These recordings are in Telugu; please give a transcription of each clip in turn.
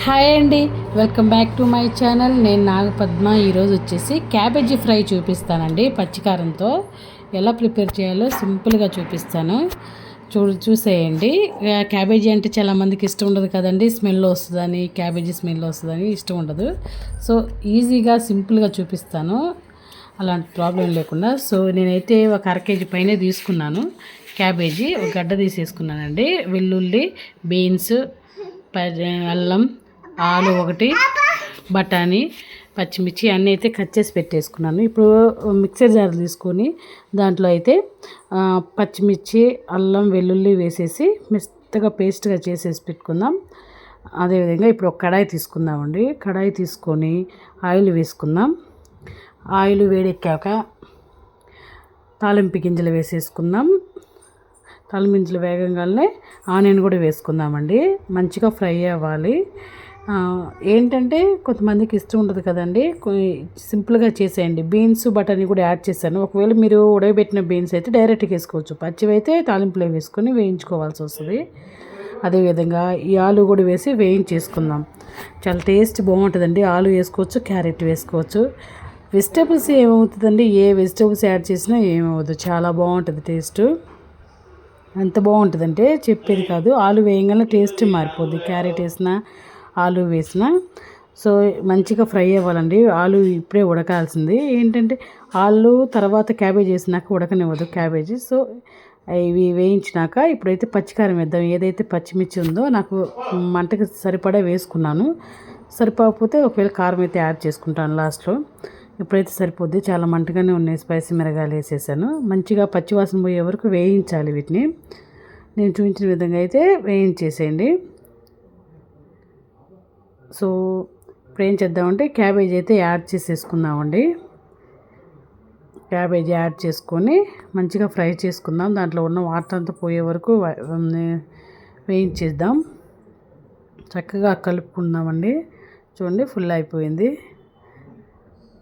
హాయ్ అండి, welcome back to my channel. నేను నాగపద్మ. ఈరోజు వచ్చేసి క్యాబేజీ ఫ్రై చూపిస్తానండి. పచ్చికారంతో ఎలా ప్రిపేర్ చేయాలో సింపుల్గా చూపిస్తాను. చూసేయండి. క్యాబేజీ అంటే చాలామందికి ఇష్టం ఉండదు కదండి, స్మెల్ వస్తుందని, క్యాబేజీ స్మెల్ వస్తుందని ఇష్టం ఉండదు. సో ఈజీగా సింపుల్గా చూపిస్తాను, అలాంటి ప్రాబ్లం లేకుండా. సో నేనైతే ఒక అరకేజీ పైనే తీసుకున్నాను క్యాబేజీ. ఒక గడ్డ తీసేసుకున్నానండి. వెల్లుల్లి, బీన్స్, అల్లం, ఆలు ఒకటి, బఠానీ, పచ్చిమిర్చి అన్నీ అయితే కట్ చేసి పెట్టేసుకున్నాను. ఇప్పుడు మిక్సర్ జార్ తీసుకొని దాంట్లో అయితే పచ్చిమిర్చి, అల్లం, వెల్లుల్లి వేసేసి మెత్తగా పేస్ట్గా చేసేసి పెట్టుకుందాం. అదేవిధంగా ఇప్పుడు ఒక కడాయి తీసుకుందామండి. కడాయి తీసుకొని ఆయిల్ వేసుకుందాం. ఆయిల్ వేడెక్కాక తాలింపు గింజలు వేసేసుకుందాం. తాలింపు గింజలు వేగంగానే ఆనియన్ కూడా వేసుకుందామండి. మంచిగా ఫ్రై అవ్వాలి. ఏంటంటే కొంతమందికి ఇష్టం ఉండదు కదండి, సింపుల్గా చేసేయండి. బీన్స్, బఠానీ కూడా యాడ్ చేశాను. ఒకవేళ మీరు ఉడకబెట్టిన బీన్స్ అయితే డైరెక్ట్గా వేసుకోవచ్చు. పచ్చివి అయితే తాలింపులో వేసుకొని వేయించుకోవాల్సి వస్తుంది. అదేవిధంగా ఈ ఆలు కూడా వేసి వేయించేసుకుందాం. చాలా టేస్ట్ బాగుంటుందండి. ఆలు వేసుకోవచ్చు, క్యారెట్ వేసుకోవచ్చు. వెజిటేబుల్స్ ఏమవుతుందండి, ఏ వెజిటేబుల్స్ యాడ్ చేసినా ఏమవుతుంది, చాలా బాగుంటుంది టేస్ట్. ఎంత బాగుంటుందంటే చెప్పేది కాదు. ఆలు వేయగానే టేస్ట్ మారిపోద్ది, క్యారెట్ వేసినా ఆలు వేసిన. సో మంచిగా ఫ్రై అవ్వాలండి. ఆలు ఇప్పుడే ఉడకాల్సింది. ఏంటంటే ఆలు తర్వాత క్యాబేజీ వేసినాక ఉడకనివ్వదు క్యాబేజీ. సో ఇవి వేయించినాక ఇప్పుడైతే పచ్చికారం వేద్దాం. ఏదైతే పచ్చిమిర్చి ఉందో నాకు మంటకి సరిపడా వేసుకున్నాను. సరిపోకపోతే ఒకవేళ కారం అయితే యాడ్ చేసుకుంటాను లాస్ట్లో. ఇప్పుడైతే సరిపోద్ది. చాలా మంటగానే ఉన్నాయి. స్పైసీ మిరగాయలు వేసేసాను. మంచిగా పచ్చివాసన పోయే వరకు వేయించాలి వీటిని. నేను చూపించిన విధంగా అయితే వేయించేసేయండి. సో ఇప్పుడు ఏం చేద్దామంటే క్యాబేజీ అయితే యాడ్ చేసేసుకుందామండి. క్యాబేజీ యాడ్ చేసుకొని మంచిగా ఫ్రై చేసుకుందాం. దాంట్లో ఉన్న వాటర్ అంతా పోయే వరకు వేయించేద్దాం. చక్కగా కలుపుకుందామండి. చూడండి, ఫుల్ అయిపోయింది.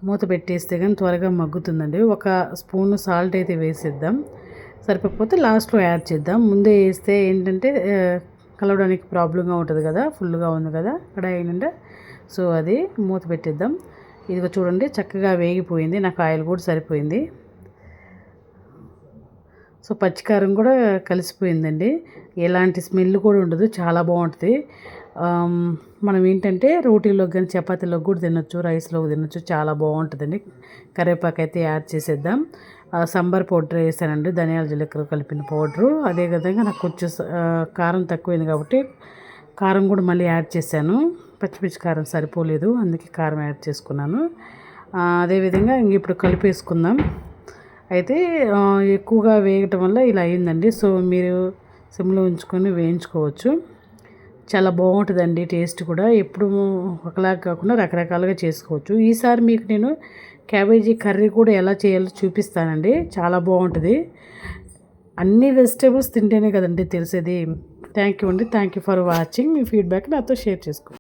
మూత పెట్టేస్తే కానీ త్వరగా మగ్గుతుందండి. ఒక స్పూన్ సాల్ట్ అయితే వేసేద్దాం. సరిపోకపోతే లాస్ట్లో యాడ్ చేద్దాం. ముందే వేస్తే ఏంటంటే కలవడానికి ప్రాబ్లంగా ఉంటుంది కదా, ఫుల్గా ఉంది కదా కడాయి నిండా. సో అది మూత పెట్టేద్దాం. ఇదిగో చూడండి, చక్కగా వేగిపోయింది. నాకు ఆయిల్ కూడా సరిపోయింది. సో పచ్చికారం కూడా కలిసిపోయిందండి. ఎలాంటి స్మెల్ కూడా ఉండదు, చాలా బాగుంటుంది. మనం ఏంటంటే రోటీలోకి కానీ చపాతీలోకి కూడా తినొచ్చు, రైస్లోకి తినొచ్చు, చాలా బాగుంటుందండి. కరివేపాకు అయితే యాడ్ చేసేద్దాం. సాంబార్ పౌడర్ వేసానండి, ధనియాల జీలకర్ర కలిపిన పౌడరు. అదేవిధంగా నాకు కొంచెం కారం తక్కువైంది కాబట్టి కారం కూడా మళ్ళీ యాడ్ చేశాను. పచ్చిమిర్చి కారం సరిపోలేదు, అందుకే కారం యాడ్ చేసుకున్నాను. అదేవిధంగా ఇప్పుడు కలిపేసుకుందాం. అయితే ఎక్కువగా వేయటం వల్ల ఇలా అయిందండి. సో మీరు సిమ్లో ఉంచుకొని వేయించుకోవచ్చు. చాలా బాగుంటుందండి టేస్ట్ కూడా. ఎప్పుడు ఒకలాగా కాకుండా రకరకాలుగా చేసుకోవచ్చు. ఈసారి మీకు నేను క్యాబేజీ కర్రీ కూడా ఎలా చేయాలో చూపిస్తానండి. చాలా బాగుంటుంది. అన్ని వెజిటేబుల్స్ తింటేనే కదండి తెలిసేది. థ్యాంక్ యూ అండి. Thank you for watching. Me feedback నాతో షేర్ చేసుకోండి.